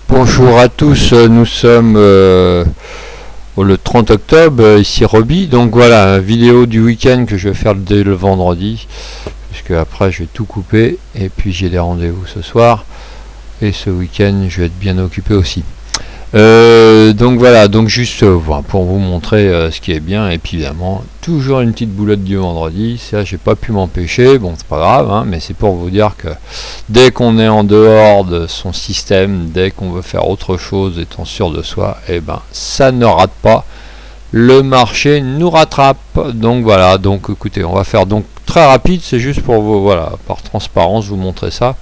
Bonjour à tous, nous sommes le 30 octobre, ici Roby. Donc voilà, vidéo du week-end que je vais faire dès le vendredi, puisque après je vais tout couper et puis j'ai des rendez-vous ce soir et ce week-end je vais être bien occupé aussi. Donc voilà, donc juste voilà, pour vous montrer ce qui est bien, et puis évidemment toujours une petite boulotte du vendredi. Ça j'ai pas pu m'empêcher, bon c'est pas grave, hein, mais c'est pour vous dire que dès qu'on est en dehors de son système, dès qu'on veut faire autre chose étant sûr de soi, et ben ça ne rate pas, le marché nous rattrape. Donc voilà, donc écoutez, on va faire donc très rapide, c'est juste pour vous, voilà, par transparence vous montrer ça.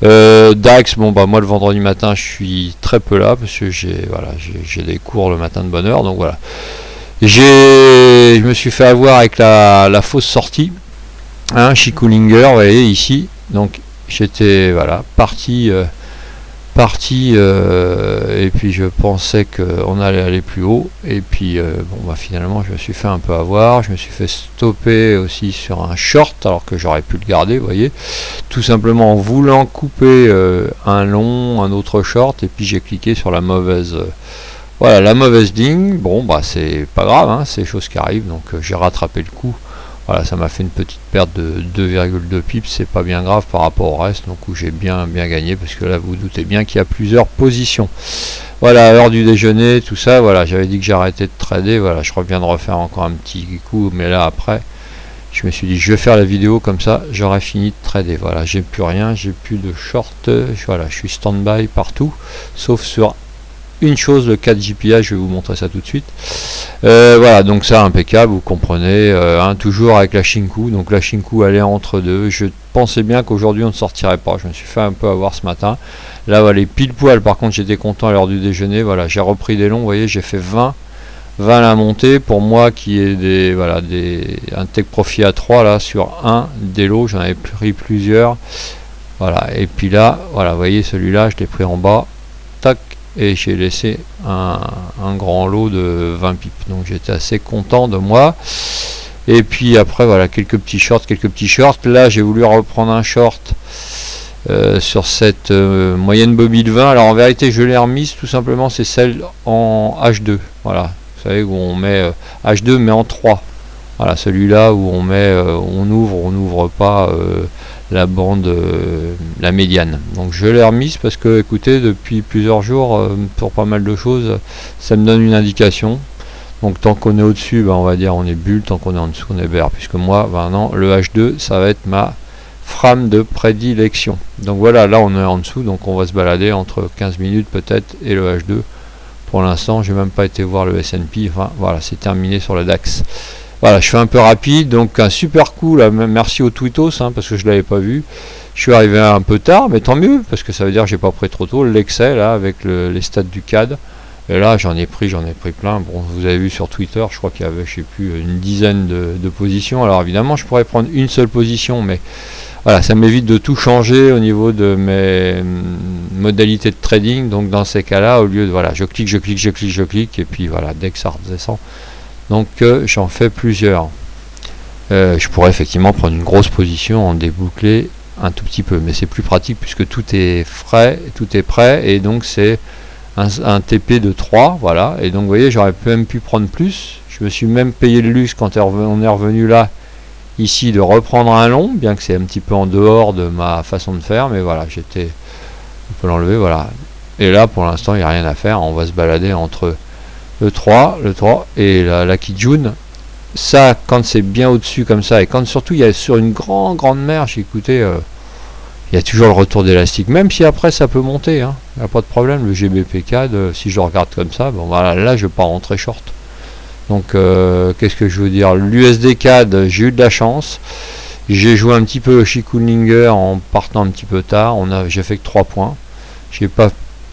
DAX, bon bah moi le vendredi matin je suis très peu là parce que j'ai des cours le matin de bonne heure, donc voilà, je me suis fait avoir avec la fausse sortie, hein, chez Coolinger, vous voyez ici, donc j'étais voilà parti et puis je pensais qu'on allait aller plus haut, et puis bon bah finalement je me suis fait un peu avoir, je me suis fait stopper aussi sur un short alors que j'aurais pu le garder, vous voyez, tout simplement en voulant couper un long, un autre short, et puis j'ai cliqué sur la mauvaise voilà, la mauvaise ligne. Bon bah c'est pas grave, hein, c'est des choses qui arrivent, donc j'ai rattrapé le coup. Voilà, ça m'a fait une petite perte de 2,2 pips, c'est pas bien grave par rapport au reste, donc où j'ai bien gagné, parce que là vous doutez bien qu'il y a plusieurs positions. Voilà, à l'heure du déjeuner, tout ça, voilà, j'avais dit que j'arrêtais de trader, voilà, je reviens de refaire encore un petit coup, mais là après, je me suis dit je vais faire la vidéo comme ça, j'aurai fini de trader. Voilà, j'ai plus rien, j'ai plus de short, voilà, je suis stand-by partout, sauf sur une chose, le 4 JPA, je vais vous montrer ça tout de suite. Voilà, donc ça impeccable, vous comprenez, hein, toujours avec la Shinku, donc la Shinku elle est entre deux. Je pensais bien qu'aujourd'hui on ne sortirait pas, je me suis fait un peu avoir ce matin. Là voilà, pile poil, par contre j'étais content à l'heure du déjeuner, voilà, j'ai repris des longs, vous voyez, j'ai fait 20 à la montée, pour moi qui est un take profit à 3 là, sur un des lots, j'en avais pris plusieurs, voilà, et puis là, voilà, vous voyez celui-là, je l'ai pris en bas, tac, et j'ai laissé un grand lot de 20 pips, donc j'étais assez content de moi. Et puis après voilà, quelques petits shorts, là j'ai voulu reprendre un short sur cette moyenne Bobby de 20. Alors en vérité je l'ai remise tout simplement, c'est celle en H2, voilà, vous savez, où on met H2 mais en 3, voilà, celui-là où on met on n'ouvre pas la bande, la médiane. Donc je l'ai remise parce que écoutez, depuis plusieurs jours, pour pas mal de choses, ça me donne une indication. Donc tant qu'on est au-dessus, on va dire on est bulle, tant qu'on est en dessous on est bear, puisque moi maintenant le H2 ça va être ma frame de prédilection. Donc voilà, là on est en dessous, donc on va se balader entre 15 minutes peut-être et le H2. Pour l'instant j'ai même pas été voir le S&P, enfin voilà, c'est terminé sur le DAX. Voilà, je fais un peu rapide, donc un super coup là, merci au Twitos, hein, parce que je l'avais pas vu. Je suis arrivé un peu tard, mais tant mieux, parce que ça veut dire que j'ai pas pris trop tôt l'excès là avec les stats du CAD. Et là j'en ai pris plein. Bon, vous avez vu sur Twitter, je crois qu'il y avait, je sais plus, une dizaine de positions. Alors évidemment je pourrais prendre une seule position, mais voilà, ça m'évite de tout changer au niveau de mes modalités de trading. Donc dans ces cas-là, au lieu de voilà, je clique, et puis voilà, dès que ça redescend. Donc j'en fais plusieurs. Je pourrais effectivement prendre une grosse position, en déboucler un tout petit peu, mais c'est plus pratique puisque tout est frais, tout est prêt, et donc c'est un TP de 3, voilà, et donc vous voyez, j'aurais même pu prendre plus. Je me suis même payé le luxe quand on est revenu là, ici, de reprendre un long, bien que c'est un petit peu en dehors de ma façon de faire, mais voilà, on peut l'enlever, voilà. Et là pour l'instant il n'y a rien à faire, on va se balader entre le 3 et la Kijun. Ça, quand c'est bien au-dessus comme ça, et quand surtout il y a sur une grande mer, j'ai écouté, il y a toujours le retour d'élastique, même si après ça peut monter, hein, il n'y a pas de problème. Le GBP CAD, si je regarde comme ça, bon voilà, là je vais pas rentrer short. Donc qu'est-ce que je veux dire, l'USD CAD, j'ai eu de la chance, j'ai joué un petit peu chez Coolinger en partant un petit peu tard, j'ai fait que 3 points, j'ai pas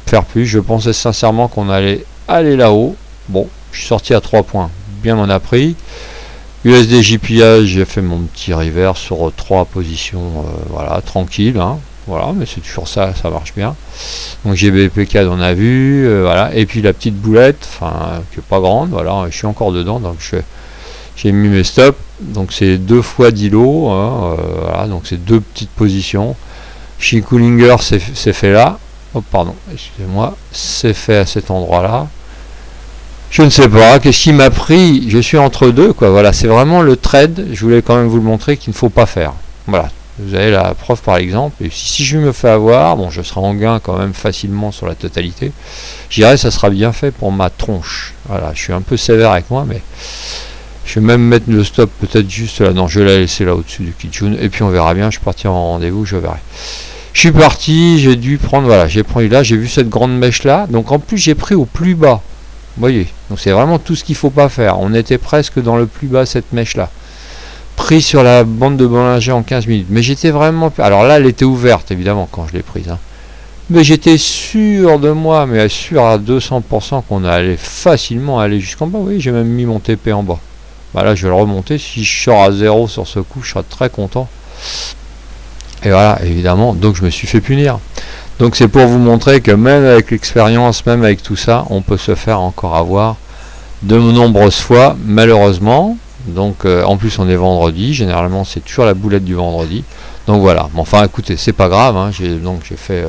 faire plus, je pensais sincèrement qu'on allait aller là-haut. Bon, je suis sorti à 3 points, bien m'en a pris. USD JPA, j'ai fait mon petit reverse sur 3 positions, voilà, tranquille, hein, voilà, mais c'est toujours ça, ça marche bien. Donc GBP4 on a vu, voilà, et puis la petite boulette, enfin, qui est pas grande, voilà, je suis encore dedans, donc j'ai mis mes stops, donc c'est 2 fois 10 lots, hein, voilà, donc c'est 2 petites positions. Chez Coolinger c'est fait là, Oh pardon, excusez-moi, c'est fait à cet endroit-là. Je ne sais pas, qu'est-ce qui m'a pris? Je suis entre deux, quoi. Voilà, c'est vraiment le trade, je voulais quand même vous le montrer, qu'il ne faut pas faire. Voilà, vous avez la preuve par exemple. Et si je me fais avoir, bon, je serai en gain quand même facilement sur la totalité. Je dirais ça sera bien fait pour ma tronche. Voilà, je suis un peu sévère avec moi, mais je vais même mettre le stop peut-être juste là. Non, je vais la laisser là au-dessus du Kijun. Et puis on verra bien, je partirai en rendez-vous, je verrai. Je suis parti, j'ai dû prendre, voilà, j'ai pris là, j'ai vu cette grande mèche là. Donc en plus j'ai pris au plus bas. Vous voyez, donc c'est vraiment tout ce qu'il ne faut pas faire. On était presque dans le plus bas cette mèche là. Pris sur la bande de Bollinger en 15 minutes. Mais j'étais vraiment... Alors là, elle était ouverte évidemment quand je l'ai prise. Hein. Mais j'étais sûr de moi, mais sûr à 200% qu'on allait facilement aller jusqu'en bas. Oui, j'ai même mis mon TP en bas. Bah là, je vais le remonter. Si je sors à 0 sur ce coup, je serai très content. Et voilà, évidemment, donc je me suis fait punir. Donc c'est pour vous montrer que même avec l'expérience, même avec tout ça, on peut se faire encore avoir de nombreuses fois, malheureusement. Donc en plus on est vendredi, généralement c'est toujours la boulette du vendredi. Donc voilà, mais enfin écoutez, c'est pas grave, hein. J'ai fait,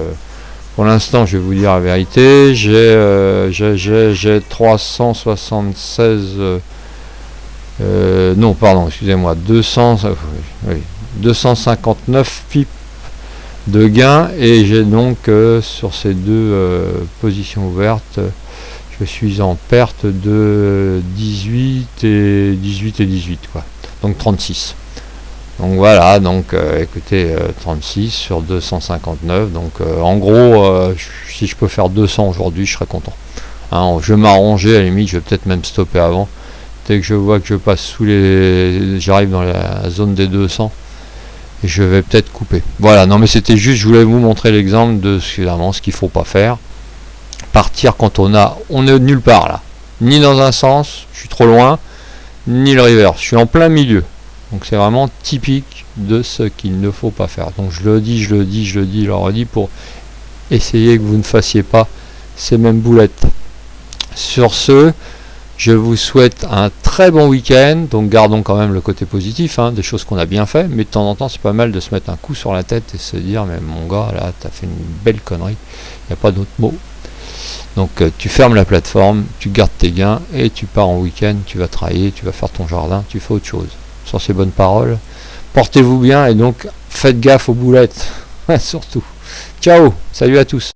pour l'instant je vais vous dire la vérité, j'ai 376, non pardon, excusez-moi, 259 pips de gains, et j'ai donc sur ces deux positions ouvertes, je suis en perte de 18 et 18 quoi, donc 36. Donc voilà, donc écoutez, 36 sur 259, donc en gros si je peux faire 200 aujourd'hui, je serais content. Hein, je vais m'arranger, à la limite je vais peut-être même stopper avant, dès que je vois que je passe sous les, j'arrive dans la zone des 200, et je vais peut-être couper. Voilà, non mais c'était juste, je voulais vous montrer l'exemple de ce qu'il faut pas faire. Partir quand on est nulle part là, ni dans un sens, je suis trop loin, ni le reverse, je suis en plein milieu. Donc c'est vraiment typique de ce qu'il ne faut pas faire. Donc je le dis, je le redis pour essayer que vous ne fassiez pas ces mêmes boulettes. Sur ce, je vous souhaite un très bon week-end. Donc gardons quand même le côté positif, hein, des choses qu'on a bien fait, mais de temps en temps c'est pas mal de se mettre un coup sur la tête et se dire, mais mon gars là, t'as fait une belle connerie, il n'y a pas d'autre mot. Donc tu fermes la plateforme, tu gardes tes gains et tu pars en week-end, tu vas travailler, tu vas faire ton jardin, tu fais autre chose. Sur ces bonnes paroles, portez-vous bien et donc faites gaffe aux boulettes, surtout. Ciao, salut à tous.